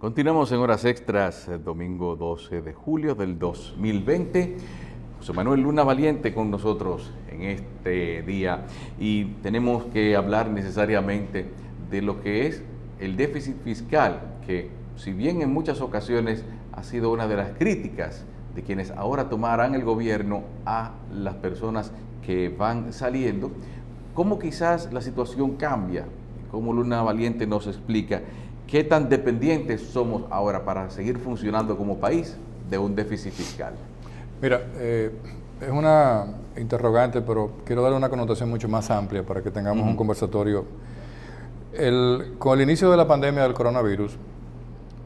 Continuamos en Horas Extras, domingo 12 de julio del 2020. José Manuel Luna Valiente con nosotros en este día y tenemos que hablar necesariamente de lo que es el déficit fiscal, que si bien en muchas ocasiones ha sido una de las críticas de quienes ahora tomarán el gobierno a las personas que van saliendo, cómo quizás la situación cambia, cómo Luna Valiente nos explica qué tan dependientes somos ahora para seguir funcionando como país de un déficit fiscal. Mira, es una interrogante, pero quiero darle una connotación mucho más amplia para que tengamos un conversatorio. Con el inicio de la pandemia del coronavirus,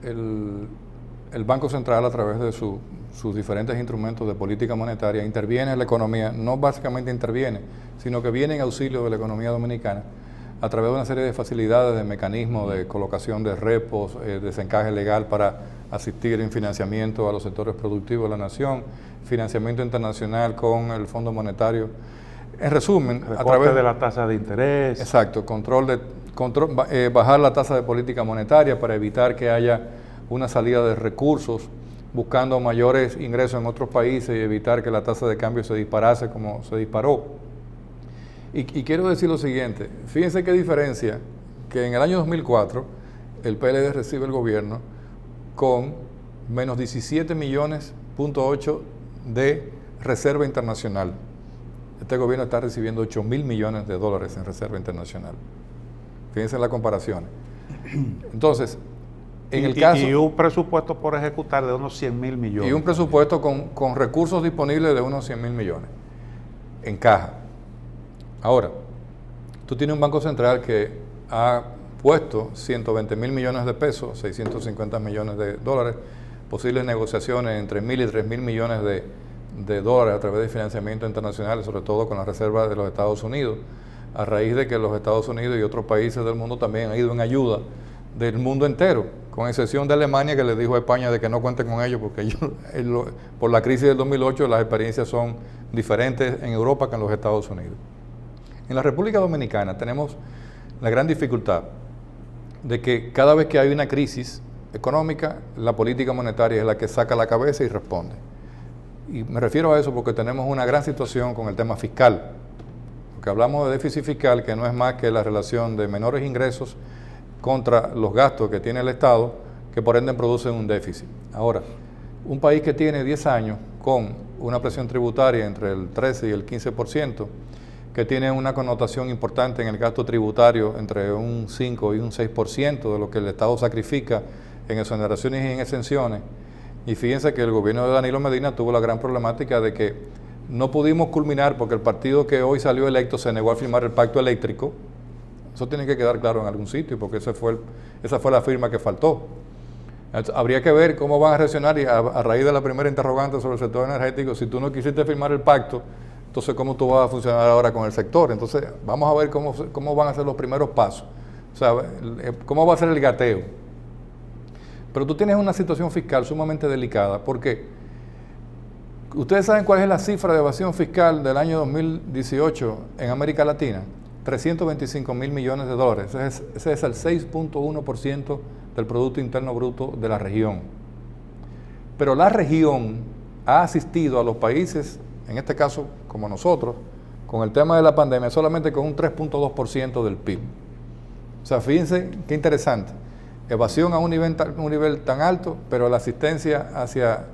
el Banco Central, a través de sus diferentes instrumentos de política monetaria, interviene en la economía. No básicamente interviene, sino que viene en auxilio de la economía dominicana a través de una serie de facilidades, de mecanismos de colocación de repos, desencaje legal para asistir en financiamiento a los sectores productivos de la nación, financiamiento internacional con el Fondo Monetario. En resumen, a través de la tasa de interés. Exacto, bajar la tasa de política monetaria para evitar que haya una salida de recursos, buscando mayores ingresos en otros países y evitar que la tasa de cambio se disparase como se disparó. Y quiero decir lo siguiente, fíjense qué diferencia que en el año 2004 el PLD recibe el gobierno con menos 17 millones .8 de reserva internacional. Este gobierno está recibiendo 8.000 millones de dólares en reserva internacional. Fíjense en la comparación. Entonces, en el caso... Y un presupuesto por ejecutar de unos 100.000 millones. Y un presupuesto con recursos disponibles de unos 100.000 millones en caja. Ahora, tú tienes un Banco Central que ha puesto 120.000 millones de pesos, 650 millones de dólares, posibles negociaciones entre 1.000 y 3.000 millones de dólares a través de financiamiento internacional, sobre todo con la reserva de los Estados Unidos, a raíz de que los Estados Unidos y otros países del mundo también han ido en ayuda del mundo entero, con excepción de Alemania, que le dijo a España de que no cuenten con ellos, porque por la crisis del 2008 las experiencias son diferentes en Europa que en los Estados Unidos. En la República Dominicana tenemos la gran dificultad de que cada vez que hay una crisis económica, la política monetaria es la que saca la cabeza y responde. Y me refiero a eso porque tenemos una gran situación con el tema fiscal. Porque hablamos de déficit fiscal, que no es más que la relación de menores ingresos contra los gastos que tiene el Estado, que por ende producen un déficit. Ahora, un país que tiene 10 años con una presión tributaria entre el 13 y el 15%, que tiene una connotación importante en el gasto tributario entre un 5 y un 6% de lo que el Estado sacrifica en exoneraciones y en exenciones. Y fíjense que el gobierno de Danilo Medina tuvo la gran problemática de que no pudimos culminar porque el partido que hoy salió electo se negó a firmar el pacto eléctrico. Eso tiene que quedar claro en algún sitio porque esa fue la firma que faltó. Entonces, habría que ver cómo van a reaccionar y a raíz de la primera interrogante sobre el sector energético, si tú no quisiste firmar el pacto, entonces cómo tú vas a funcionar ahora con el sector. Entonces vamos a ver cómo van a ser los primeros pasos, o sea, cómo va a ser el gateo. Pero tú tienes una situación fiscal sumamente delicada porque ustedes saben cuál es la cifra de evasión fiscal del año 2018 en América Latina, 325.000 millones de dólares. Ese es el 6.1% del Producto Interno Bruto de la región. Pero la región ha asistido a los países, en este caso como nosotros, con el tema de la pandemia, solamente con un 3.2% del PIB. O sea, fíjense qué interesante. Evasión a un nivel tan alto, pero la asistencia hacia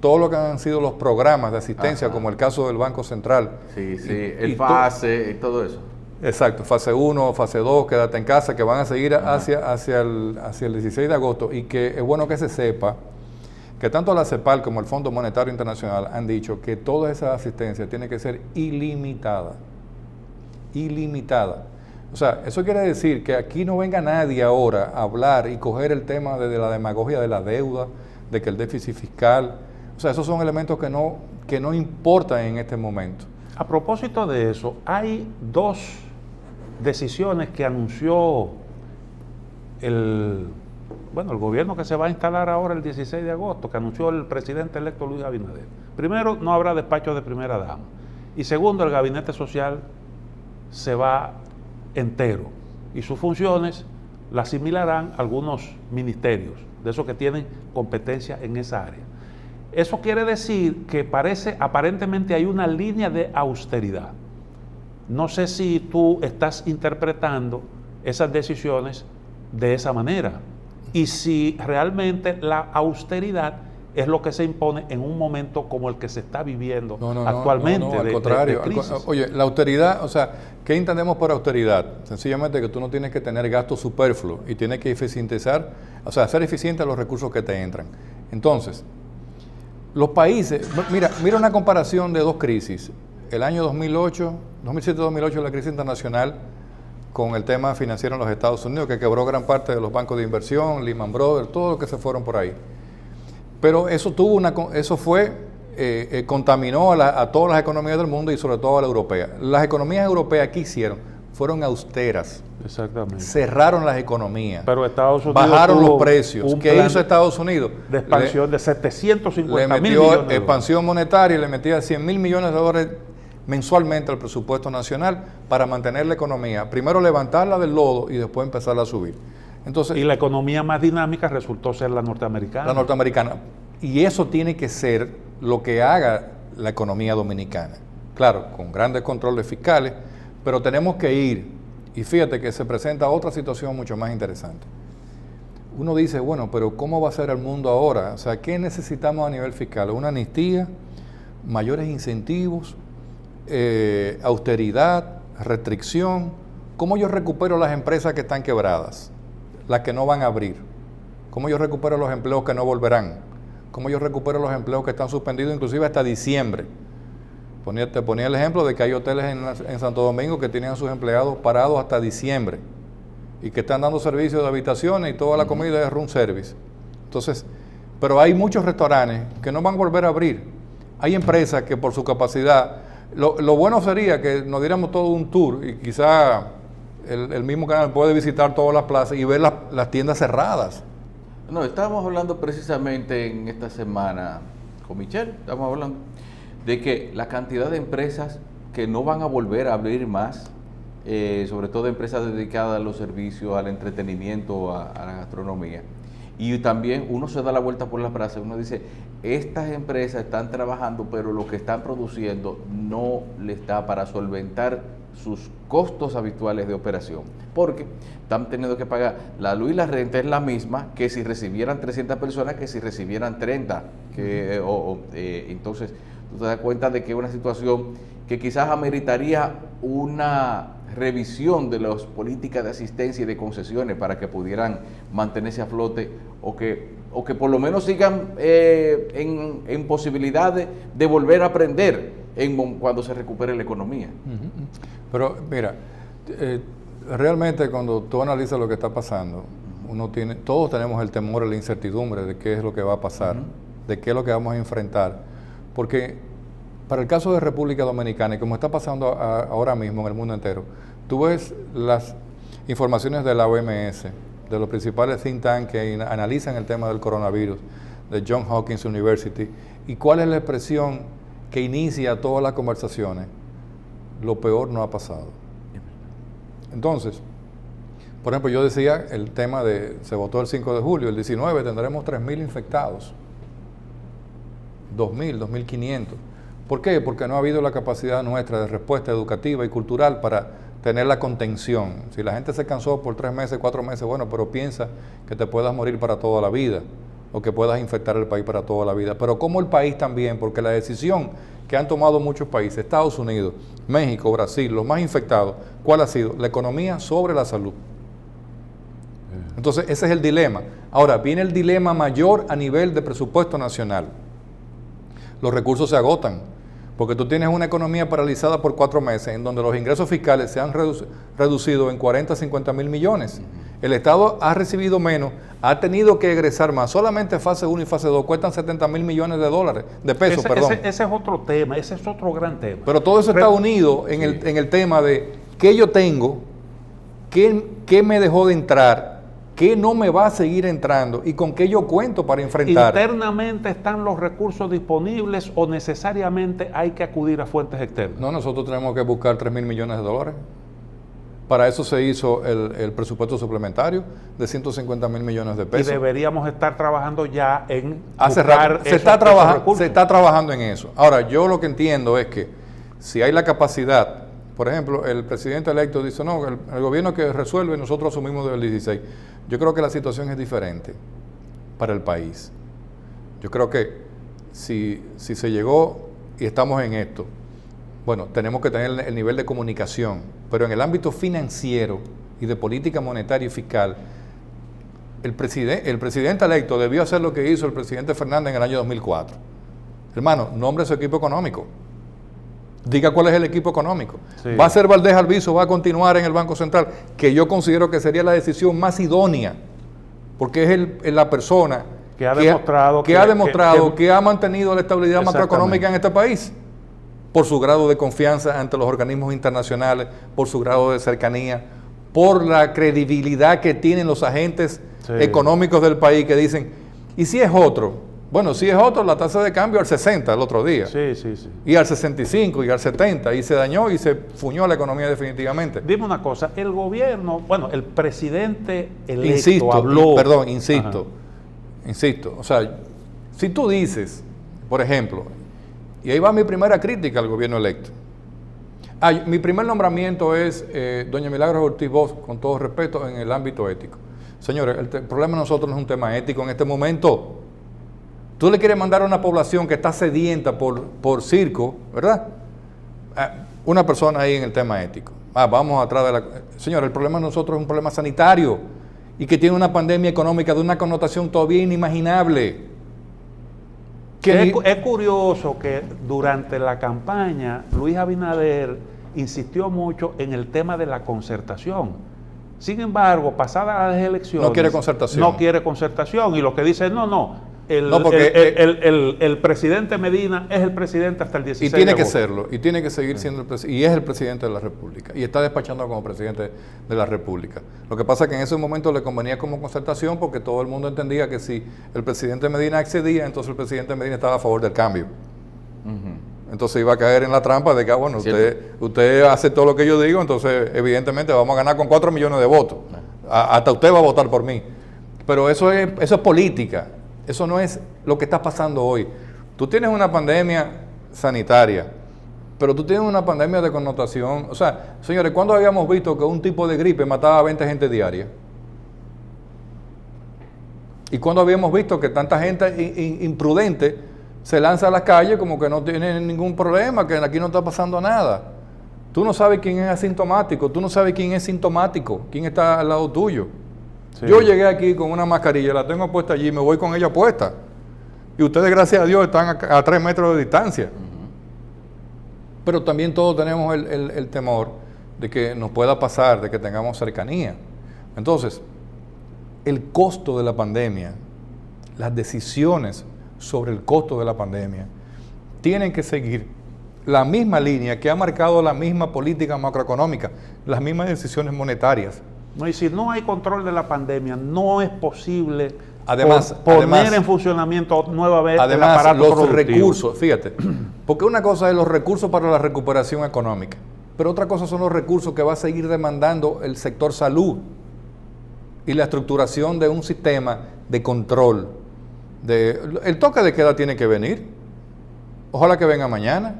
todo lo que han sido los programas de asistencia, como el caso del Banco Central. Sí, el FASE y todo eso. Exacto, fase 1, fase 2, quédate en casa, que van a seguir hacia el 16 de agosto y que es bueno que se sepa que tanto la CEPAL como el Fondo Monetario Internacional han dicho que toda esa asistencia tiene que ser ilimitada. Ilimitada. O sea, eso quiere decir que aquí no venga nadie ahora a hablar y coger el tema de la demagogia de la deuda, de que el déficit fiscal, o sea, esos son elementos que no importan en este momento. A propósito de eso, hay dos decisiones que anunció el gobierno que se va a instalar ahora el 16 de agosto, que anunció el presidente electo Luis Abinader. Primero, no habrá despacho de primera dama. Y segundo, el gabinete social se va entero. Y sus funciones la asimilarán algunos ministerios, de esos que tienen competencia en esa área. Eso quiere decir que aparentemente hay una línea de austeridad. No sé si tú estás interpretando esas decisiones de esa manera y si realmente la austeridad es lo que se impone en un momento como el que se está viviendo actualmente. Al contrario. Oye, la austeridad, o sea, ¿qué entendemos por austeridad? Sencillamente que tú no tienes que tener gastos superfluos y tienes que eficientizar, o sea, hacer eficientes los recursos que te entran. Entonces, los países, mira una comparación de dos crisis. El año 2007-2008, la crisis internacional con el tema financiero en los Estados Unidos, que quebró gran parte de los bancos de inversión, Lehman Brothers, todo lo que se fueron por ahí. Pero eso contaminó a todas las economías del mundo y sobre todo a la europea. Las economías europeas, ¿qué hicieron? Fueron austeras. Exactamente. Cerraron las economías. Pero Estados Unidos bajaron los precios. ¿Qué hizo Estados Unidos? De expansión de 750 le mil millones de metió expansión monetaria y le metía $100 mil millones mensualmente al presupuesto nacional para mantener la economía. Primero levantarla del lodo y después empezarla a subir. Entonces, y la economía más dinámica resultó ser la norteamericana. La norteamericana. Y eso tiene que ser lo que haga la economía dominicana. Claro, con grandes controles fiscales, pero tenemos que ir. Y fíjate que se presenta otra situación mucho más interesante. Uno dice, bueno, pero ¿cómo va a ser el mundo ahora? O sea, ¿qué necesitamos a nivel fiscal? Una amnistía, mayores incentivos, austeridad, restricción. ¿Cómo yo recupero las empresas que están quebradas? Las que no van a abrir. ¿Cómo yo recupero los empleos que no volverán? ¿Cómo yo recupero los empleos que están suspendidos inclusive hasta diciembre? Te ponía el ejemplo de que hay hoteles en Santo Domingo que tienen a sus empleados parados hasta diciembre y que están dando servicios de habitaciones y toda la comida es room service. Entonces, pero hay muchos restaurantes que no van a volver a abrir. Hay empresas que por su capacidad, lo bueno sería que nos diéramos todo un tour y quizá el mismo canal puede visitar todas las plazas y ver las tiendas cerradas. No, estábamos hablando precisamente en esta semana con Michelle, estamos hablando de que la cantidad de empresas que no van a volver a abrir más, sobre todo empresas dedicadas a los servicios, al entretenimiento, a la gastronomía. Y también uno se da la vuelta por la plaza, uno dice, estas empresas están trabajando, pero lo que están produciendo no les da para solventar sus costos habituales de operación, porque están teniendo que pagar la luz y la renta es la misma que si recibieran 300 personas que si recibieran 30, entonces tú te das cuenta de que es una situación que quizás ameritaría una revisión de las políticas de asistencia y de concesiones para que pudieran mantenerse a flote o que por lo menos sigan en posibilidad de volver a aprender cuando se recupere la economía. Pero mira, realmente cuando tú analizas lo que está pasando, todos tenemos el temor y la incertidumbre de qué es lo que va a pasar, de qué es lo que vamos a enfrentar, porque para el caso de República Dominicana, y como está pasando ahora mismo en el mundo entero, tú ves las informaciones de la OMS, de los principales think tanks que analizan el tema del coronavirus, de Johns Hopkins University, y cuál es la expresión que inicia todas las conversaciones. Lo peor no ha pasado. Entonces, por ejemplo, yo decía el tema se votó el 5 de julio, el 19 tendremos 3.000 infectados, 2.000, 2.500. ¿Por qué? Porque no ha habido la capacidad nuestra de respuesta educativa y cultural para tener la contención. Si la gente se cansó por 3 meses, 4 meses, bueno, pero piensa que te puedas morir para toda la vida o que puedas infectar el país para toda la vida. Pero como el país también, porque la decisión que han tomado muchos países, Estados Unidos, México, Brasil, los más infectados, ¿cuál ha sido? La economía sobre la salud. Entonces, ese es el dilema. Ahora, viene el dilema mayor a nivel de presupuesto nacional. Los recursos se agotan, porque tú tienes una economía paralizada por 4 meses, en donde los ingresos fiscales se han reducido en 40, 50 mil millones. El Estado ha recibido menos, ha tenido que egresar más. Solamente fase 1 y fase 2 cuestan 70 mil millones de pesos. Ese es otro tema, ese es otro gran tema. Pero todo eso está unido en el tema de qué yo tengo, qué me dejó de entrar, qué no me va a seguir entrando y con qué yo cuento para enfrentar. ¿Internamente están los recursos disponibles o necesariamente hay que acudir a fuentes externas? No, nosotros tenemos que buscar 3.000 millones de dólares Para eso se hizo el presupuesto suplementario de 150,000 millones de pesos. Y deberíamos estar trabajando ya en Hace rato se está trabajando en eso. Ahora, yo lo que entiendo es que si hay la capacidad, por ejemplo, el presidente electo dice, no, el gobierno que resuelve, nosotros asumimos desde el 16. Yo creo que la situación es diferente para el país. Yo creo que si se llegó y estamos en esto, bueno, tenemos que tener el nivel de comunicación, pero en el ámbito financiero y de política monetaria y fiscal, el presidente electo debió hacer lo que hizo el presidente Fernández en el año 2004. Hermano, nombre su equipo económico. Diga cuál es el equipo económico. Sí. ¿Va a ser Valdés Alviso? ¿Va a continuar en el Banco Central? Que yo considero que sería la decisión más idónea, porque es la persona que ha demostrado que ha mantenido la estabilidad macroeconómica en este país, por su grado de confianza ante los organismos internacionales, por su grado de cercanía, por la credibilidad que tienen los agentes económicos del país que dicen, ¿y si es otro? Bueno, si es otro, la tasa de cambio al 60 el otro día. Sí. Y al 65 y al 70, y se dañó y se fuñó la economía definitivamente. Dime una cosa, el gobierno, bueno, el presidente electo habló... Insisto, o sea, si tú dices, por ejemplo, y ahí va mi primera crítica al gobierno electo. Mi primer nombramiento es doña Milagros Ortiz Bosch, con todo respeto, en el ámbito ético. Señores, el problema de nosotros no es un tema ético en este momento. Tú le quieres mandar a una población que está sedienta por circo, ¿verdad? Una persona ahí en el tema ético. Vamos atrás de la... Señores, el problema de nosotros es un problema sanitario y que tiene una pandemia económica de una connotación todavía inimaginable. Es curioso que durante la campaña Luis Abinader insistió mucho en el tema de la concertación. Sin embargo, pasadas las elecciones... No quiere concertación. No quiere concertación. Y lo que dice es, el presidente Medina es el presidente hasta el 16 y tiene de que agosto. serlo, y tiene que seguir siendo el presidente, y es el presidente de la República, y está despachando como presidente de la República. Lo que pasa es que en ese momento le convenía como concertación porque todo el mundo entendía que si el presidente Medina accedía, entonces el presidente Medina estaba a favor del cambio. Entonces iba a caer en la trampa de que, bueno, usted hace todo lo que yo digo, entonces evidentemente vamos a ganar con 4 millones de votos. Hasta usted va a votar por mí. Pero eso es política. Eso no es lo que está pasando hoy. Tú tienes una pandemia sanitaria, pero tú tienes una pandemia de connotación. O sea, señores, ¿cuándo habíamos visto que un tipo de gripe mataba a 20 gente diaria? ¿Y cuándo habíamos visto que tanta gente imprudente se lanza a las calles como que no tiene ningún problema, que aquí no está pasando nada? Tú no sabes quién es asintomático, tú no sabes quién es sintomático, quién está al lado tuyo. Sí. Yo llegué aquí con una mascarilla, la tengo puesta allí, me voy con ella puesta. Y ustedes, gracias a Dios, están a 3 metros de distancia. Pero también todos tenemos el temor de que nos pueda pasar, de que tengamos cercanía. Entonces, el costo de la pandemia, las decisiones sobre el costo de la pandemia, tienen que seguir la misma línea que ha marcado la misma política macroeconómica, las mismas decisiones monetarias. No, y si no hay control de la pandemia, no es posible poner en funcionamiento nuevamente el aparato los productivo. Recursos, fíjate, porque una cosa es los recursos para la recuperación económica, pero otra cosa son los recursos que va a seguir demandando el sector salud y la estructuración de un sistema de control. El toque de queda tiene que venir, ojalá que venga mañana.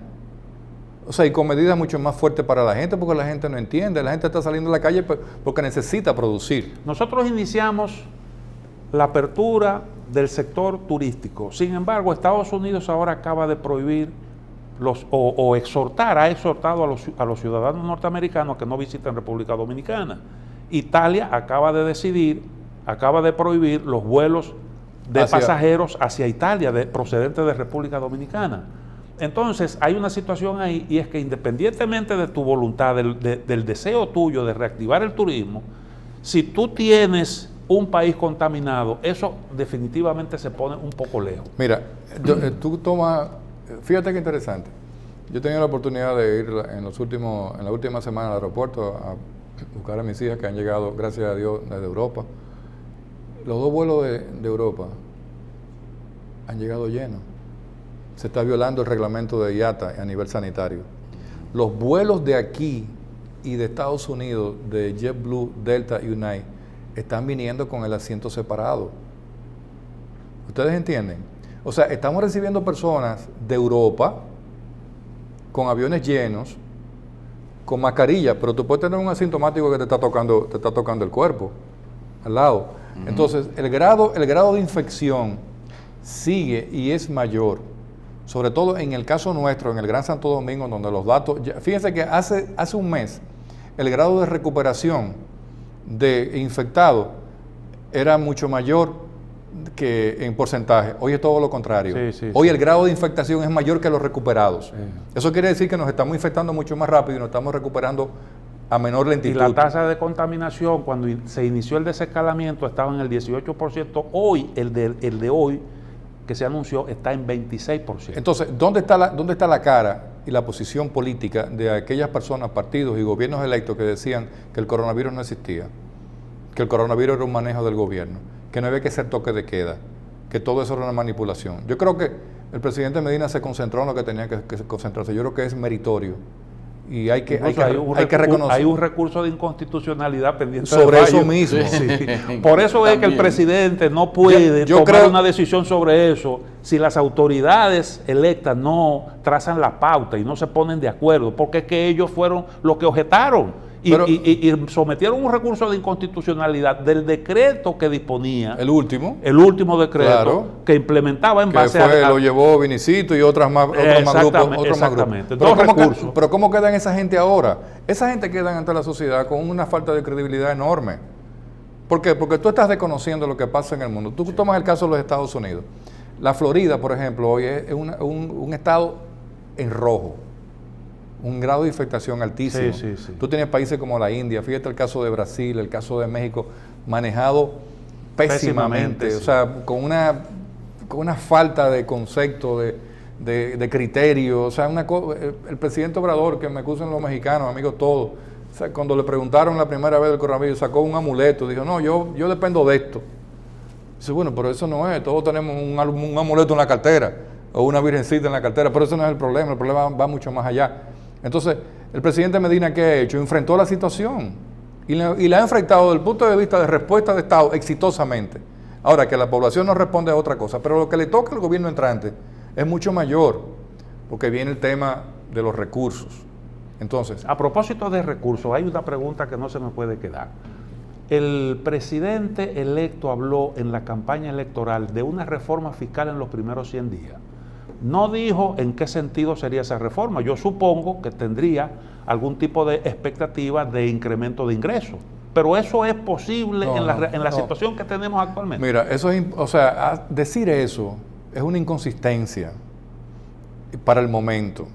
O sea, y con medidas mucho más fuertes para la gente, porque la gente no entiende, la gente está saliendo a la calle porque necesita producir. Nosotros iniciamos la apertura del sector turístico. Sin embargo, Estados Unidos ahora acaba de prohibir ha exhortado a los ciudadanos norteamericanos que no visiten República Dominicana. Italia acaba de prohibir los vuelos de pasajeros hacia Italia procedentes de República Dominicana. Entonces hay una situación ahí, y es que independientemente de tu voluntad, del deseo tuyo de reactivar el turismo, si tú tienes un país contaminado, eso definitivamente se pone un poco lejos. Mira, fíjate qué interesante. Yo he tenido la oportunidad de ir en la última semana al aeropuerto a buscar a mis hijas que han llegado, gracias a Dios, desde Europa. Los 2 vuelos de Europa han llegado llenos. Se está violando el reglamento de IATA a nivel sanitario. Los vuelos de aquí y de Estados Unidos, de JetBlue, Delta y United, están viniendo con el asiento separado. ¿Ustedes entienden? O sea, estamos recibiendo personas de Europa con aviones llenos, con mascarilla, pero tú puedes tener un asintomático que te está tocando el cuerpo al lado. Entonces, el grado de infección sigue y es mayor. Sobre todo en el caso nuestro, en el Gran Santo Domingo, donde los datos... Fíjense que hace un mes, el grado de recuperación de infectados era mucho mayor que en porcentaje. Hoy es todo lo contrario. Hoy el grado de infectación es mayor que los recuperados. Eso quiere decir que nos estamos infectando mucho más rápido y nos estamos recuperando a menor lentitud. Y la tasa de contaminación, cuando se inició el desescalamiento, estaba en el 18%. Hoy, el de hoy, que se anunció, está en 26%. Entonces, ¿dónde está la cara y la posición política de aquellas personas, partidos y gobiernos electos que decían que el coronavirus no existía, que el coronavirus era un manejo del gobierno, que no había que hacer toque de queda, que todo eso era una manipulación? Yo creo que el presidente Medina se concentró en lo que tenía que concentrarse. Yo creo que es meritorio y hay que reconocer. Hay un recurso de inconstitucionalidad pendiente sobre eso mismo. Sí. Por eso es que el presidente no puede tomar una decisión sobre eso si las autoridades electas no trazan la pauta y no se ponen de acuerdo, porque es que ellos fueron los que objetaron. Y sometieron un recurso de inconstitucionalidad del decreto que disponía. El último decreto, claro, que implementaba en base a... lo llevó Vinicito y otros más grupos. Exactamente. Pero ¿cómo quedan esa gente ahora? Esa gente queda ante la sociedad con una falta de credibilidad enorme. ¿Por qué? Porque tú estás desconociendo lo que pasa en el mundo. Tú tomas el caso de los Estados Unidos. La Florida, por ejemplo, hoy es un estado en rojo. Un grado de infectación altísimo. Sí. Tú tienes países como la India, fíjate el caso de Brasil, el caso de México, manejado pésimamente. Sí. O sea, con una falta de concepto, de criterio. O sea, el presidente Obrador, que me acusan los mexicanos, amigos todos, o sea, cuando le preguntaron la primera vez del coronavirus, sacó un amuleto, dijo, no, yo dependo de esto. Dice, bueno, pero eso no es, todos tenemos un amuleto en la cartera, o una virgencita en la cartera, pero eso no es el problema va mucho más allá. Entonces, el presidente Medina, ¿qué ha hecho? Enfrentó la situación y la ha enfrentado desde el punto de vista de respuesta de Estado exitosamente. Ahora, que la población no responde a otra cosa, pero lo que le toca al gobierno entrante es mucho mayor, porque viene el tema de los recursos. Entonces, a propósito de recursos, hay una pregunta que no se me puede quedar. El presidente electo habló en la campaña electoral de una reforma fiscal en los primeros 100 días. No dijo en qué sentido sería esa reforma. Yo supongo que tendría algún tipo de expectativa de incremento de ingresos. Pero eso es posible en la situación que tenemos actualmente. Mira, decir eso es una inconsistencia para el momento.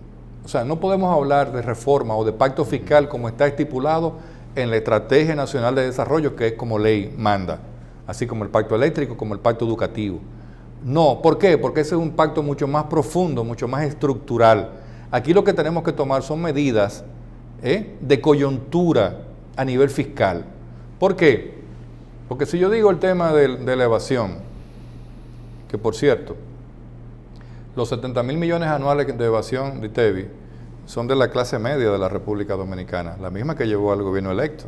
O sea, no podemos hablar de reforma o de pacto fiscal como está estipulado en la Estrategia Nacional de Desarrollo, que es como ley manda, así como el pacto eléctrico, como el pacto educativo. No, ¿por qué? Porque ese es un pacto mucho más profundo, mucho más estructural. Aquí lo que tenemos que tomar son medidas de coyuntura a nivel fiscal. ¿Por qué? Porque si yo digo el tema de la evasión, que por cierto, los 70,000 millones anuales de evasión de ITEVI son de la clase media de la República Dominicana, la misma que llevó al gobierno electo,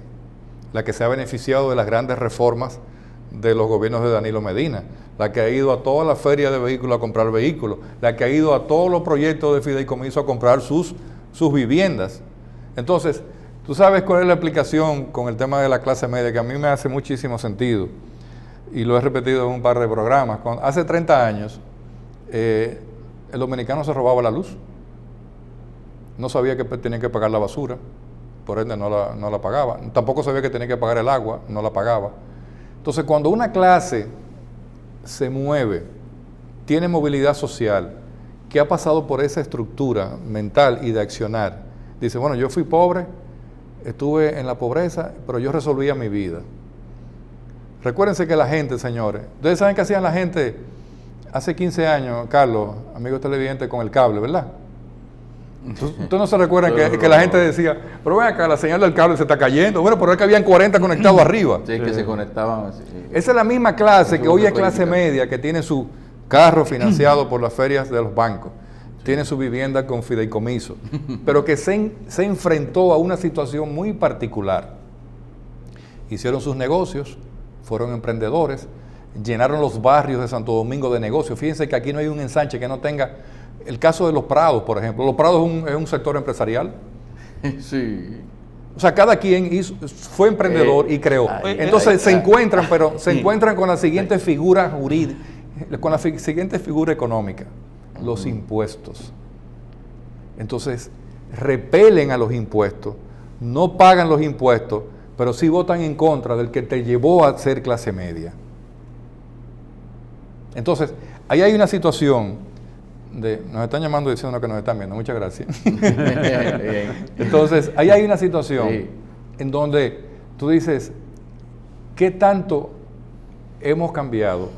la que se ha beneficiado de las grandes reformas de los gobiernos de Danilo Medina, la que ha ido a todas las ferias de vehículos a comprar vehículos, la que ha ido a todos los proyectos de fideicomiso a comprar sus viviendas. Entonces, tú sabes cuál es la explicación con el tema de la clase media, que a mí me hace muchísimo sentido, y lo he repetido en un par de programas. Hace 30 años, el dominicano se robaba la luz, no sabía que tenía que pagar la basura, por ende no la pagaba, tampoco sabía que tenía que pagar el agua, no la pagaba. Entonces, cuando una clase se mueve, tiene movilidad social, que ha pasado por esa estructura mental y de accionar, dice, bueno, yo fui pobre, estuve en la pobreza, pero yo resolvía mi vida. Recuérdense que la gente, señores, ustedes saben qué hacían la gente hace 15 años, Carlos, amigos televidentes, con el cable, ¿verdad? ¿Ustedes no se recuerdan que la gente decía, pero ven acá, la señal del cable se está cayendo? Bueno, pero es que habían 40 conectados arriba. Sí, que se conectaban. Sí. Esa es la misma clase que hoy es clase media, que tiene su carro financiado por las ferias de los bancos, tiene su vivienda con fideicomiso, pero que se enfrentó a una situación muy particular. Hicieron sus negocios, fueron emprendedores, llenaron los barrios de Santo Domingo de negocios. Fíjense que aquí no hay un ensanche que no tenga... El caso de Los Prados, por ejemplo. Los Prados es un sector empresarial. Sí. O sea, cada quien fue emprendedor y creó. Entonces se encuentran, pero se encuentran con la siguiente figura jurídica, con la siguiente figura económica, los impuestos. Entonces, repelen a los impuestos, no pagan los impuestos, pero sí votan en contra del que te llevó a ser clase media. Entonces, ahí hay una situación nos están llamando diciendo que nos están viendo, muchas gracias. Entonces, ahí hay una situación en donde tú dices, ¿qué tanto hemos cambiado?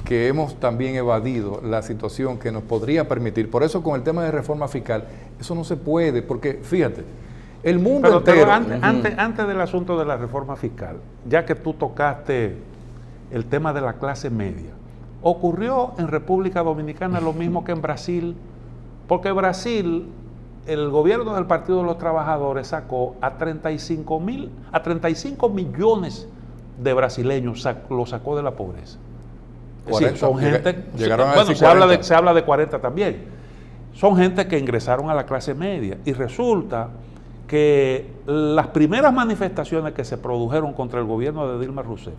Que hemos también evadido la situación que nos podría permitir. Por eso con el tema de reforma fiscal, eso no se puede, porque fíjate, el mundo entero... Antes del asunto de la reforma fiscal, ya que tú tocaste el tema de la clase media, ocurrió en República Dominicana lo mismo que en Brasil, porque Brasil, el gobierno del Partido de los Trabajadores sacó a 35 millones de brasileños, lo sacó de la pobreza. 40, son gente, llegaron a bueno, decir 40. se habla de 40 también. Son gente que ingresaron a la clase media y resulta que las primeras manifestaciones que se produjeron contra el gobierno de Dilma Rousseff,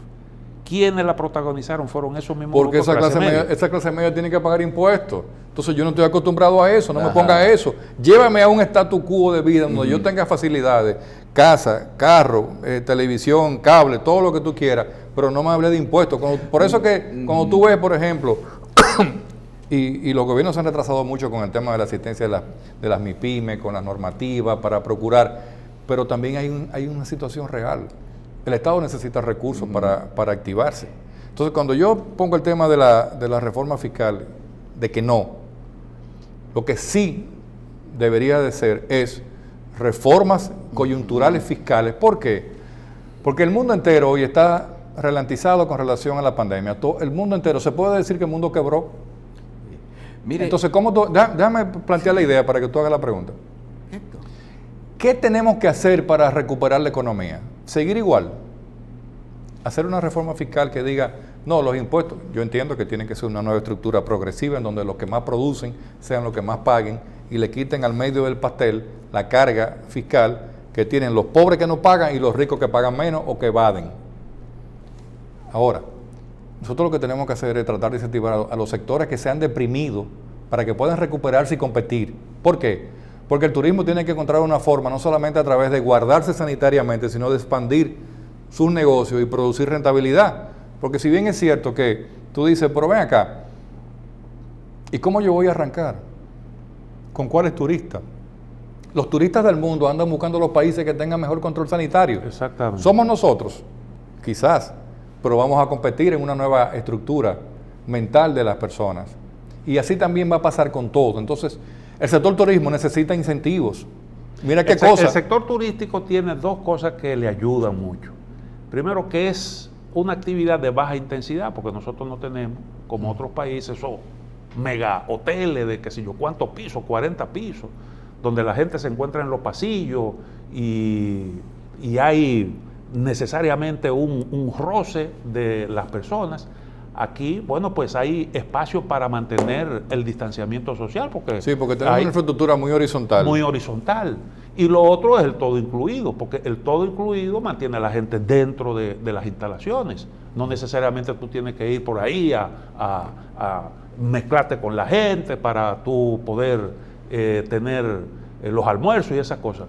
quienes la protagonizaron fueron esos mismos. Porque esa clase media tiene que pagar impuestos. Entonces yo no estoy acostumbrado a eso, no me ponga eso. Llévame a un statu quo de vida donde yo tenga facilidades, casa, carro, televisión, cable, todo lo que tú quieras, pero no me hable de impuestos. Por eso que cuando tú ves, por ejemplo, y los gobiernos se han retrasado mucho con el tema de la asistencia de las MIPYME, con las normativas para procurar, pero también hay una situación real. El Estado necesita recursos para activarse. Entonces, cuando yo pongo el tema de la reforma fiscal, de que no, lo que sí debería de ser es reformas coyunturales fiscales. ¿Por qué? Porque el mundo entero hoy está ralentizado con relación a la pandemia. El mundo entero, se puede decir que el mundo quebró. Mire, entonces, déjame plantear la idea para que tú hagas la pregunta. ¿Qué tenemos que hacer para recuperar la economía? ¿Seguir igual? ¿Hacer una reforma fiscal que diga, no, los impuestos? Yo entiendo que tiene que ser una nueva estructura progresiva en donde los que más producen sean los que más paguen y le quiten al medio del pastel la carga fiscal que tienen los pobres que no pagan y los ricos que pagan menos o que evaden. Ahora, nosotros lo que tenemos que hacer es tratar de incentivar a los sectores que se han deprimido para que puedan recuperarse y competir. ¿Por qué? Porque el turismo tiene que encontrar una forma, no solamente a través de guardarse sanitariamente, sino de expandir sus negocios y producir rentabilidad. Porque si bien es cierto que tú dices, pero ven acá, ¿y cómo yo voy a arrancar? ¿Con cuáles turistas? Los turistas del mundo andan buscando los países que tengan mejor control sanitario. Exactamente. Somos nosotros, quizás, pero vamos a competir en una nueva estructura mental de las personas. Y así también va a pasar con todo. Entonces, el sector turismo necesita incentivos. Mira qué cosa. El sector turístico tiene dos cosas que le ayudan mucho. Primero, que es una actividad de baja intensidad, porque nosotros no tenemos, como otros países, esos mega hoteles de qué sé yo cuántos pisos, 40 pisos, donde la gente se encuentra en los pasillos y hay necesariamente un roce de las personas. Aquí, bueno, pues hay espacio para mantener el distanciamiento social, porque tenemos una infraestructura muy horizontal. Muy horizontal. Y lo otro es el todo incluido, porque el todo incluido mantiene a la gente dentro de las instalaciones. No necesariamente tú tienes que ir por ahí a mezclarte con la gente para tú poder tener los almuerzos y esas cosas.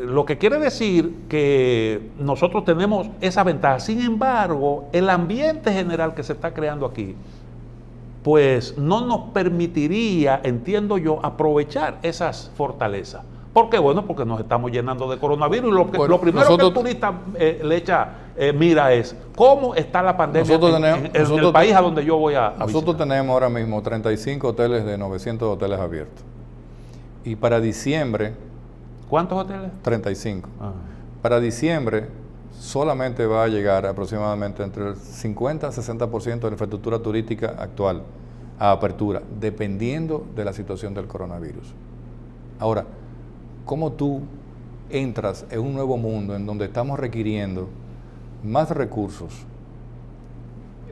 Lo que quiere decir que nosotros tenemos esa ventaja. Sin embargo, el ambiente general que se está creando aquí, pues no nos permitiría, entiendo yo, aprovechar esas fortalezas. ¿Por qué? Bueno, porque nos estamos llenando de coronavirus y lo primero que el turista le echa mira es cómo está la pandemia en el país a donde yo voy a Nosotros visitar. tenemos ahora mismo 35 hoteles de 900 hoteles abiertos. Y para diciembre... ¿Cuántos hoteles? 35. Para diciembre solamente va a llegar aproximadamente entre el 50 y 60% de la infraestructura turística actual a apertura, dependiendo de la situación del coronavirus. Ahora, ¿cómo tú entras en un nuevo mundo en donde estamos requiriendo más recursos?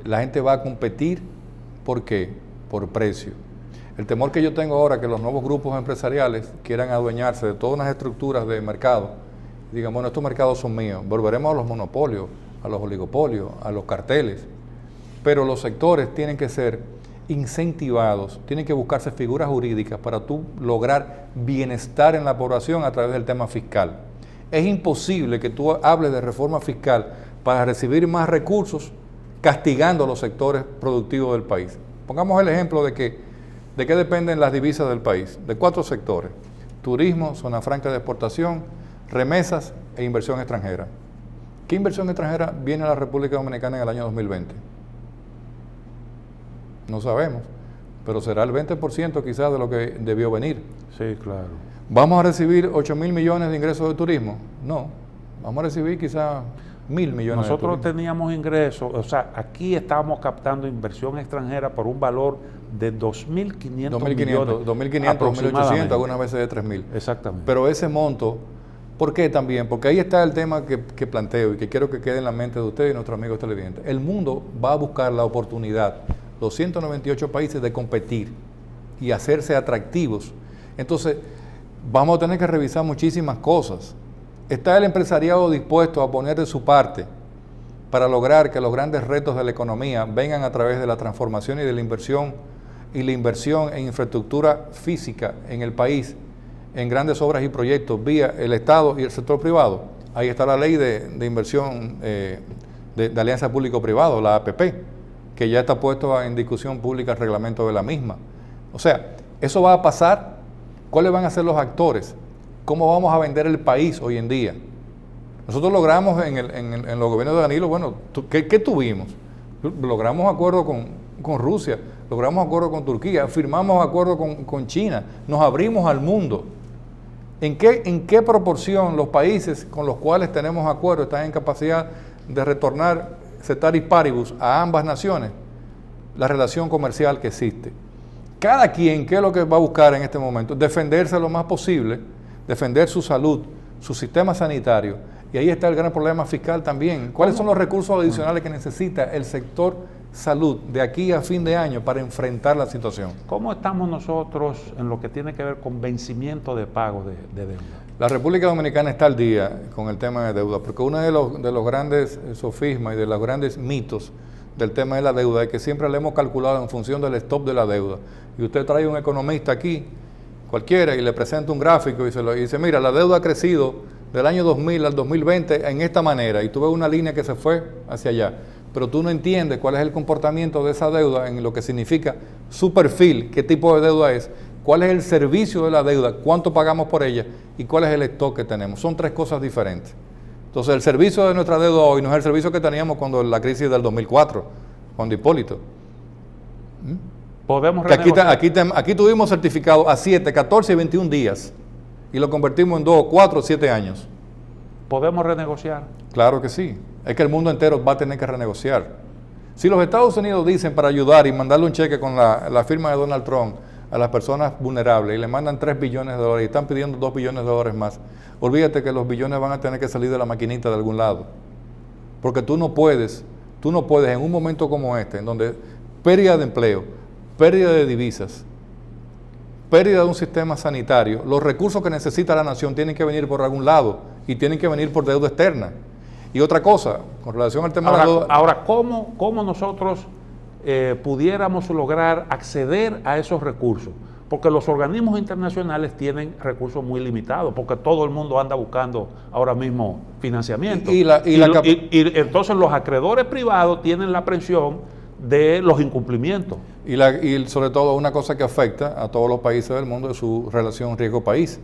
La gente va a competir, ¿por qué? Por precio. El temor que yo tengo ahora es que los nuevos grupos empresariales quieran adueñarse de todas unas estructuras de mercado. Digan, bueno, estos mercados son míos. Volveremos a los monopolios, a los oligopolios, a los carteles. Pero los sectores tienen que ser incentivados, tienen que buscarse figuras jurídicas para tú lograr bienestar en la población a través del tema fiscal. Es imposible que tú hables de reforma fiscal para recibir más recursos castigando a los sectores productivos del país. Pongamos el ejemplo de qué dependen las divisas del país, de 4 sectores: turismo, zona franca de exportación, remesas e inversión extranjera. ¿Qué inversión extranjera viene a la República Dominicana en el año 2020? No sabemos, pero será el 20% quizás de lo que debió venir. Sí, claro. ¿Vamos a recibir 8.000 millones de ingresos de turismo? No, vamos a recibir quizás 1.000 millones. Nosotros teníamos ingresos, o sea, aquí estábamos captando inversión extranjera por un valor de 2.500 millones. 2.500, 2.800, algunas veces de 3.000. Exactamente. Pero ese monto, ¿por qué también? Porque ahí está el tema que planteo y que quiero que quede en la mente de ustedes y nuestros amigos televidentes. El mundo va a buscar la oportunidad, los 198 países, de competir y hacerse atractivos. Entonces, vamos a tener que revisar muchísimas cosas. ¿Está el empresariado dispuesto a poner de su parte para lograr que los grandes retos de la economía vengan a través de la transformación y de la inversión en infraestructura física en el país, en grandes obras y proyectos vía el Estado y el sector privado? Ahí está la ley de inversión de alianza público-privado, la APP, que ya está puesto en discusión pública el reglamento de la misma. O sea, eso va a pasar. ¿Cuáles van a ser los actores? ¿Cómo vamos a vender el país hoy en día? Nosotros logramos en los gobiernos de Danilo, bueno, ¿qué tuvimos? Logramos acuerdos con Rusia, logramos acuerdos con Turquía, firmamos acuerdos con China, nos abrimos al mundo. ¿En qué proporción los países con los cuales tenemos acuerdos están en capacidad de retornar ceteris paribus a ambas naciones la relación comercial que existe? Cada quien, ¿qué es lo que va a buscar en este momento? Defenderse lo más posible, defender su salud, su sistema sanitario, y ahí está el gran problema fiscal también. ¿Cuáles son los recursos adicionales que necesita el sector salud de aquí a fin de año para enfrentar la situación? ¿Cómo estamos nosotros en lo que tiene que ver con vencimiento de pago de deuda? La República Dominicana está al día con el tema de deuda, porque uno de los grandes sofismas y de los grandes mitos del tema de la deuda es que siempre le hemos calculado en función del stop de la deuda. Y usted trae un economista aquí, cualquiera, y le presenta un gráfico y dice, mira, la deuda ha crecido del año 2000 al 2020 en esta manera, y tú ves una línea que se fue hacia allá, pero tú no entiendes cuál es el comportamiento de esa deuda en lo que significa su perfil, qué tipo de deuda es, cuál es el servicio de la deuda, cuánto pagamos por ella y cuál es el stock que tenemos. Son 3 cosas diferentes. Entonces, el servicio de nuestra deuda hoy no es el servicio que teníamos cuando la crisis del 2004, cuando Hipólito. Podemos aquí tuvimos certificado a 7, 14 y 21 días y lo convertimos en 2, 4, 7 años. ¿Podemos renegociar? Claro que sí. Es que el mundo entero va a tener que renegociar. Si los Estados Unidos dicen para ayudar y mandarle un cheque con la firma de Donald Trump a las personas vulnerables y le mandan $3 billones y están pidiendo $2 billones más, olvídate que los billones van a tener que salir de la maquinita de algún lado. Porque tú no puedes en un momento como este, en donde pérdida de empleo, pérdida de divisas, pérdida de un sistema sanitario, los recursos que necesita la nación tienen que venir por algún lado y tienen que venir por deuda externa. Y otra cosa, con relación al tema de la deuda... Ahora, ¿cómo nosotros pudiéramos lograr acceder a esos recursos? Porque los organismos internacionales tienen recursos muy limitados, porque todo el mundo anda buscando ahora mismo financiamiento. Y entonces los acreedores privados tienen la presión de los incumplimientos. Y sobre todo una cosa que afecta a todos los países del mundo es su relación riesgo-país.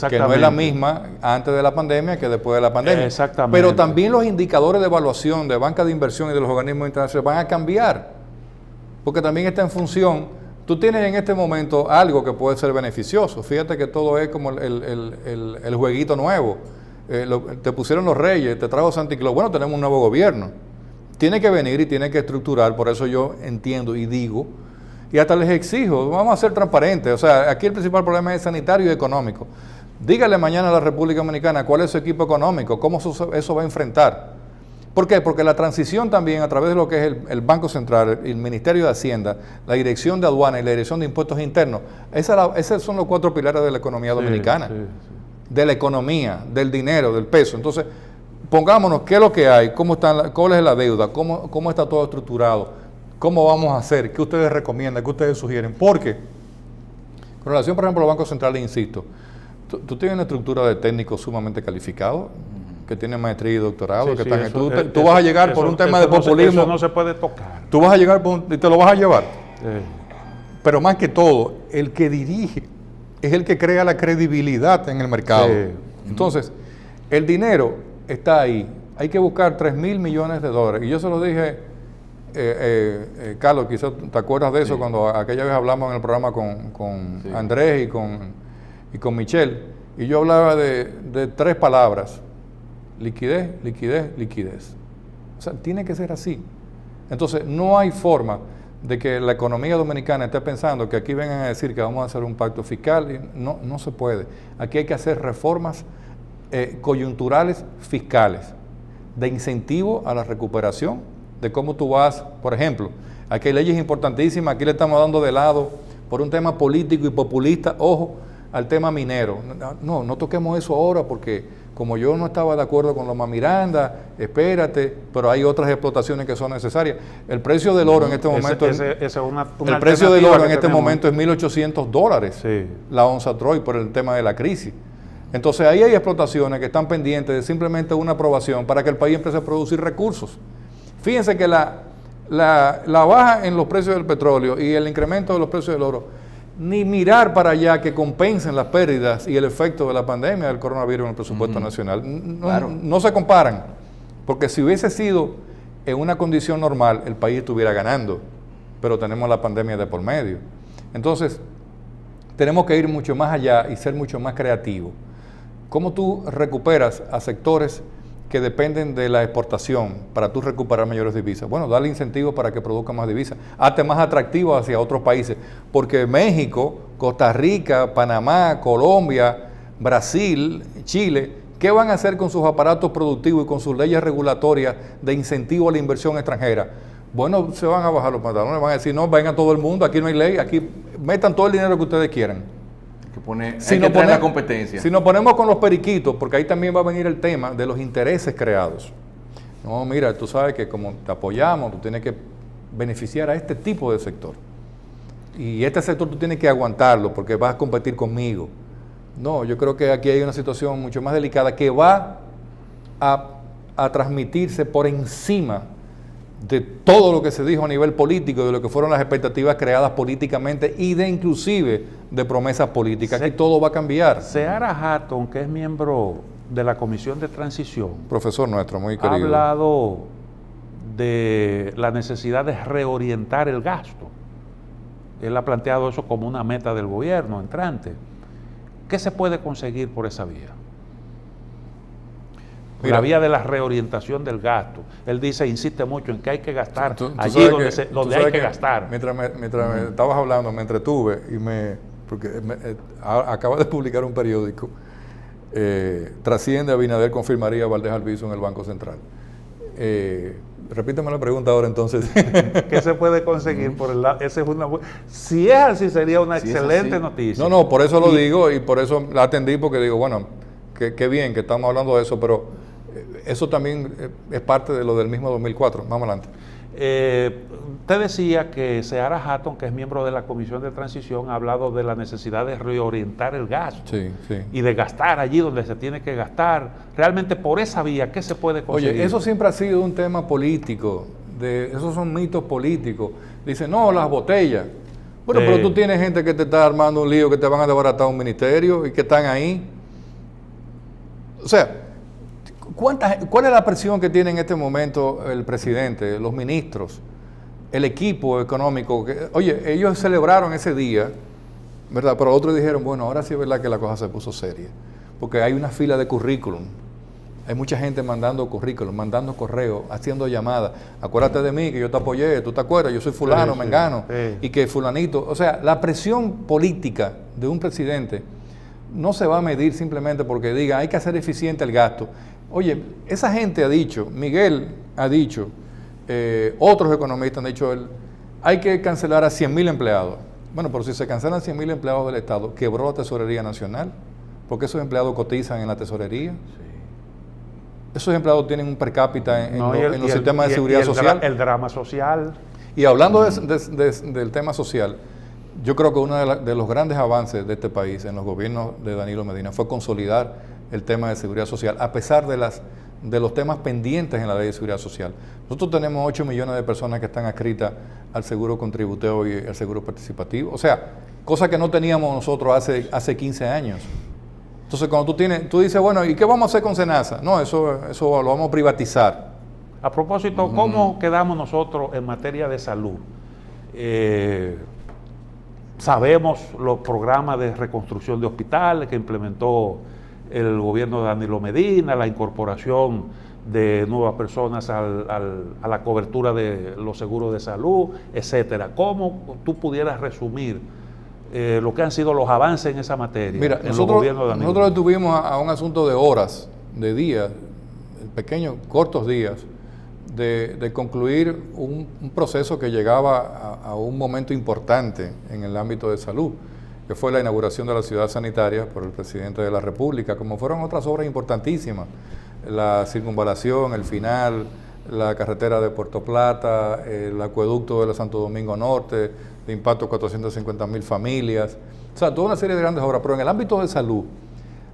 Que no es la misma antes de la pandemia que después de la pandemia. Exactamente. Pero también los indicadores de evaluación de banca de inversión y de los organismos internacionales van a cambiar, porque también está en función. Tú tienes en este momento algo que puede ser beneficioso. Fíjate que todo es como el jueguito nuevo. Te pusieron los reyes, te trajo Santa Claus. Bueno, tenemos un nuevo gobierno. Tiene que venir y tiene que estructurar. Por eso yo entiendo y digo Y hasta les exijo, vamos a ser transparentes. O sea, aquí el principal problema es sanitario y económico. Dígale mañana a la República Dominicana cuál es su equipo económico, cómo eso va a enfrentar. ¿Por qué? Porque la transición también a través de lo que es el Banco Central, el Ministerio de Hacienda, la Dirección de Aduana y la Dirección de Impuestos Internos, esos son los 4 pilares de la economía dominicana. De la economía, del dinero, del peso. Entonces, pongámonos qué es lo que hay, cuál es la deuda, cómo está todo estructurado, cómo vamos a hacer, qué ustedes recomiendan, qué ustedes sugieren. Porque, con relación, por ejemplo, a los bancos centrales, insisto, tú tienes una estructura de técnicos sumamente calificados, que tienen maestría y doctorado, que están tú vas a llegar por un tema de populismo. Eso no se puede tocar. Tú vas a llegar y te lo vas a llevar. Pero más que todo, el que dirige es el que crea la credibilidad en el mercado. Entonces, el dinero está ahí. Hay que buscar $3,000 millones. Y yo se lo dije, Carlos, quizás te acuerdas de eso cuando aquella vez hablamos en el programa con Andrés y con Michelle. Y yo hablaba de 3 palabras. Liquidez, liquidez, liquidez. O sea, tiene que ser así. Entonces, no hay forma de que la economía dominicana esté pensando que aquí vengan a decir que vamos a hacer un pacto fiscal. No se puede. Aquí hay que hacer reformas coyunturales fiscales, de incentivo a la recuperación, de cómo tú vas, por ejemplo, aquí hay leyes importantísimas, aquí le estamos dando de lado por un tema político y populista, ojo, al tema minero. No toquemos eso ahora porque como yo no estaba de acuerdo con Loma Miranda, espérate, pero hay otras explotaciones que son necesarias. El precio del oro en este momento el precio del oro en este momento es $1,800 la onza Troy por el tema de la crisis. Entonces ahí hay explotaciones que están pendientes de simplemente una aprobación para que el país empiece a producir recursos. Fíjense que la baja en los precios del petróleo y el incremento de los precios del oro, ni mirar para allá que compensen las pérdidas y el efecto de la pandemia del coronavirus en el presupuesto nacional. No se comparan, porque si hubiese sido en una condición normal, el país estuviera ganando, pero tenemos la pandemia de por medio. Entonces, tenemos que ir mucho más allá y ser mucho más creativos. ¿Cómo tú recuperas a sectores que dependen de la exportación para tú recuperar mayores divisas? Bueno, darle incentivos para que produzcan más divisas, hazte más atractivo hacia otros países, porque México, Costa Rica, Panamá, Colombia, Brasil, Chile, ¿qué van a hacer con sus aparatos productivos y con sus leyes regulatorias de incentivo a la inversión extranjera? Bueno, se van a bajar los pantalones, van a decir, no, venga todo el mundo, aquí no hay ley, aquí metan todo el dinero que ustedes quieran. Hay que poner la competencia. Si nos ponemos con los periquitos, porque ahí también va a venir el tema de los intereses creados. No, mira, tú sabes que como te apoyamos, tú tienes que beneficiar a este tipo de sector. Y este sector tú tienes que aguantarlo porque vas a competir conmigo. No, yo creo que aquí hay una situación mucho más delicada que va a transmitirse por encima de todo lo que se dijo a nivel político, de lo que fueron las expectativas creadas políticamente y de inclusive de promesas políticas, que todo va a cambiar. Seara Hatton, que es miembro de la Comisión de Transición, profesor nuestro, muy querido, ha hablado de la necesidad de reorientar el gasto. Él ha planteado eso como una meta del gobierno entrante. ¿Qué se puede conseguir por esa vía? La vía de la reorientación del gasto. Él insiste mucho en que hay que gastar allí donde hay que gastar. Mientras me estabas hablando, me entretuve porque acaba de publicar un periódico, trasciende Abinader confirmaría a Valdés Albizu en el Banco Central. Repíteme la pregunta ahora entonces. ¿Qué se puede conseguir por el lado? Si es así, sería una excelente noticia. No, por eso lo digo y por eso la atendí, porque digo, bueno, qué bien que estamos hablando de eso, pero eso también es parte de lo del mismo 2004. Vamos adelante. Usted decía que Seara Hatton, que es miembro de la Comisión de Transición, ha hablado de la necesidad de reorientar el gasto y de gastar allí donde se tiene que gastar. Realmente por esa vía, ¿qué se puede conseguir? Oye, eso siempre ha sido un tema político, esos son mitos políticos. Dicen, no, las botellas. Bueno, pero tú tienes gente que te está armando un lío, que te van a desbaratar un ministerio y que están ahí. O sea, ¿cuál es la presión que tiene en este momento el presidente, los ministros, el equipo económico? Oye, ellos celebraron ese día, ¿verdad? Pero otros dijeron, bueno, ahora sí es verdad que la cosa se puso seria, porque hay una fila de currículum Hay mucha gente mandando currículum, mandando correos, haciendo llamadas. Acuérdate de mí, que yo te apoyé, tú te acuerdas, yo soy fulano, Sí, mengano, sí. y que fulanito. O sea, la presión política de un presidente no se va a medir simplemente porque diga, hay que hacer eficiente el gasto. Oye, esa gente ha dicho, Miguel ha dicho, otros economistas han dicho, hay que cancelar a 100.000 empleados. Bueno, pero si se cancelan 100.000 empleados del Estado, quebró la Tesorería Nacional, porque esos empleados cotizan en la tesorería. Esos empleados tienen un per cápita en los sistemas de seguridad social. El drama social. Y hablando del tema social, yo creo que uno de los grandes avances de este país en los gobiernos de Danilo Medina fue consolidar el tema de seguridad social, a pesar de los temas pendientes en la ley de seguridad social. Nosotros tenemos 8 millones de personas que están adscritas al seguro contributivo y al seguro participativo. O sea, cosa que no teníamos nosotros hace 15 años. Entonces, cuando tú dices, bueno, ¿y qué vamos a hacer con SENASA? No, eso lo vamos a privatizar. A propósito, ¿cómo quedamos nosotros en materia de salud? Sabemos los programas de reconstrucción de hospitales que implementó el gobierno de Danilo Medina, la incorporación de nuevas personas a la cobertura de los seguros de salud, etcétera. ¿Cómo tú pudieras resumir lo que han sido los avances en esa materia? Mira, nosotros estuvimos a un asunto de horas, de días, pequeños, cortos días, de concluir un proceso que llegaba a un momento importante en el ámbito de salud, que fue la inauguración de la ciudad sanitaria por el presidente de la República, como fueron otras obras importantísimas, la circunvalación, el final, la carretera de Puerto Plata, el acueducto de la Santo Domingo Norte, de impacto 450.000 familias, o sea, toda una serie de grandes obras. Pero en el ámbito de salud,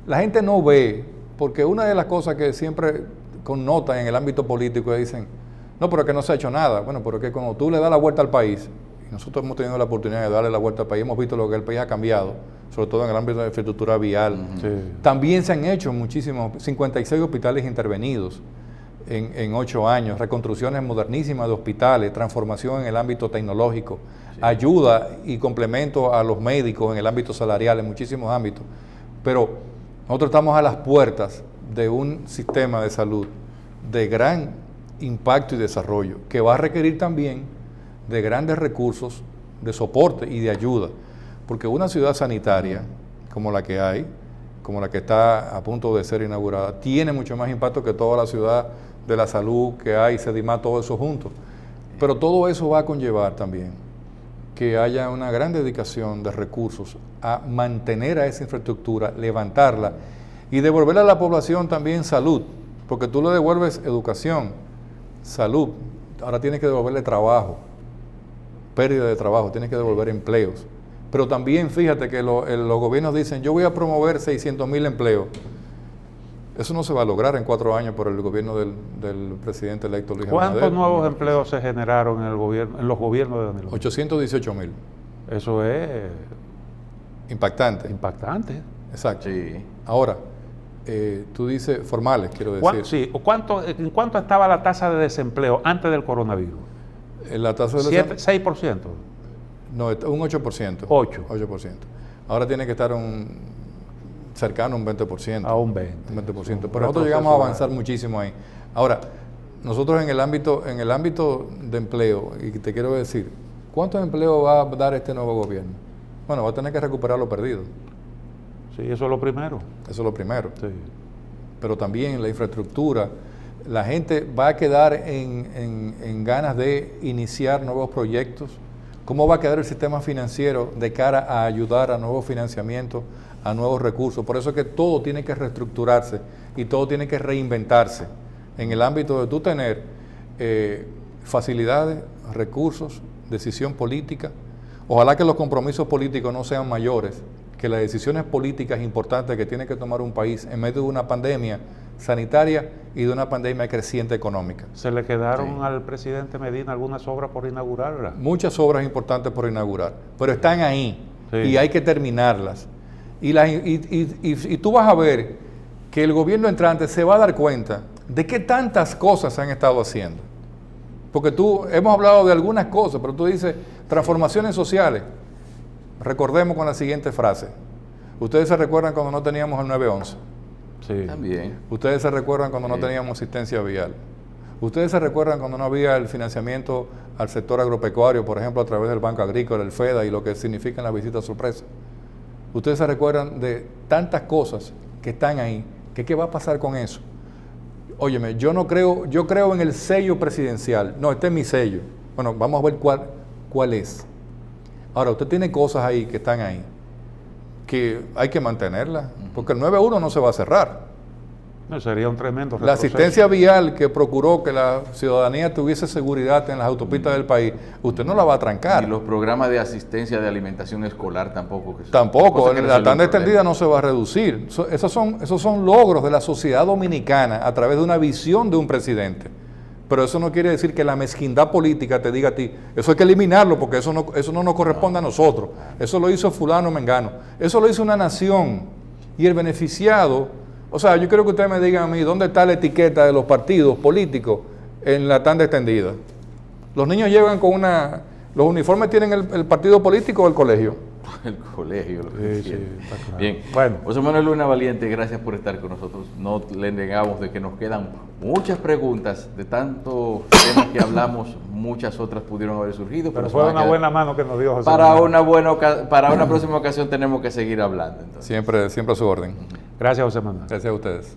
la gente no ve, porque una de las cosas que siempre connotan en el ámbito político es dicen, no, pero que no se ha hecho nada. Bueno, pero que cuando tú le das la vuelta al país, y nosotros hemos tenido la oportunidad de darle la vuelta al país, hemos visto lo que el país ha cambiado, sobre todo en el ámbito de infraestructura vial. Sí. También se han hecho muchísimos, 56 hospitales intervenidos en 8 años, reconstrucciones modernísimas de hospitales, transformación en el ámbito tecnológico, ayuda y complemento a los médicos en el ámbito salarial, en muchísimos ámbitos. Pero nosotros estamos a las puertas de un sistema de salud de gran impacto y desarrollo, que va a requerir también de grandes recursos de soporte y de ayuda, porque una ciudad sanitaria como la que hay, como la que está a punto de ser inaugurada, tiene mucho más impacto que toda la ciudad de la salud que hay, SEDIMAT, todo eso junto. Pero todo eso va a conllevar también que haya una gran dedicación de recursos a mantener a esa infraestructura, levantarla y devolverle a la población también salud, porque tú le devuelves educación, salud, ahora tienes que devolverle trabajo, pérdida de trabajo, tienes que devolver empleos. Pero también fíjate que los gobiernos dicen, yo voy a promover 600.000 empleos. Eso no se va a lograr en 4 años por el gobierno del presidente electo Luis Abinader. ¿Cuántos nuevos empleos se generaron en los gobiernos de Danilo? 818.000. Eso es impactante. impactante. Exacto. Sí. Ahora, tú dices formales, quiero decir. Sí, ¿en cuánto estaba la tasa de desempleo antes del coronavirus? La tasa de 6%. No, un 8%. 8%. Ahora tiene que estar cercano a un 20%. A un 20%. Un 20%. Pero nosotros llegamos a avanzar muchísimo ahí. Ahora, nosotros en el ámbito de empleo, y te quiero decir, ¿cuántos empleos va a dar este nuevo gobierno? Bueno, va a tener que recuperar lo perdido. Sí, eso es lo primero. Eso es lo primero. Sí. Pero también la infraestructura, la gente va a quedar en ganas de iniciar nuevos proyectos. ¿Cómo va a quedar el sistema financiero de cara a ayudar a nuevos financiamientos, a nuevos recursos? Por eso es que todo tiene que reestructurarse y todo tiene que reinventarse en el ámbito de tú tener facilidades, recursos, decisión política. Ojalá que los compromisos políticos no sean mayores que las decisiones políticas importantes que tiene que tomar un país en medio de una pandemia sanitaria y de una pandemia creciente económica. ¿Se le quedaron al presidente Medina algunas obras por inaugurar, verdad? Muchas obras importantes por inaugurar, pero están ahí Sí. y hay que terminarlas. Y tú vas a ver que el gobierno entrante se va a dar cuenta de qué tantas cosas se han estado haciendo. Porque hemos hablado de algunas cosas, pero tú dices transformaciones sociales. Recordemos con la siguiente frase. Ustedes se recuerdan cuando no teníamos el 911. Sí. También. Ustedes se recuerdan cuando no Sí. teníamos asistencia vial. Ustedes se recuerdan cuando no había el financiamiento al sector agropecuario, por ejemplo, a través del Banco Agrícola, el FEDA y lo que significan las visitas sorpresa. Ustedes se recuerdan de tantas cosas que están ahí, que qué va a pasar con eso. Óyeme, yo creo en el sello presidencial. No, este es mi sello. Bueno, vamos a ver cuál es. Ahora, usted tiene cosas ahí que están ahí, que hay que mantenerlas, porque el 9-1 no se va a cerrar. No, sería un tremendo La retroceso. asistencia vial que procuró que la ciudadanía tuviese seguridad en las autopistas del país, usted no la va a trancar. Y los programas de asistencia de alimentación escolar tampoco. Tampoco, cosa que la resuelve tanda el problema. extendida no se va a reducir. Esos son logros de la sociedad dominicana a través de una visión de un presidente. Pero eso no quiere decir que la mezquindad política te diga a ti, eso hay que eliminarlo porque eso no nos corresponde a nosotros. Eso lo hizo fulano mengano. Eso lo hizo una nación. Y el beneficiado, o sea, yo quiero que ustedes me digan a mí, ¿dónde está la etiqueta de los partidos políticos en la tanda extendida? Los niños llegan con los uniformes tienen el partido político o el colegio. El colegio, lo que Sí, quiera. está claro. Bien, Bueno. José Manuel Luna Valiente, gracias por estar con nosotros. No le negamos de que nos quedan muchas preguntas, de tantos temas que hablamos, muchas otras pudieron haber surgido. Pero se fue van a una quedar- buena mano que nos dio José Para Manuel. para una próxima ocasión tenemos que seguir hablando. Entonces. Siempre a su orden. Gracias, José Manuel. Gracias a ustedes.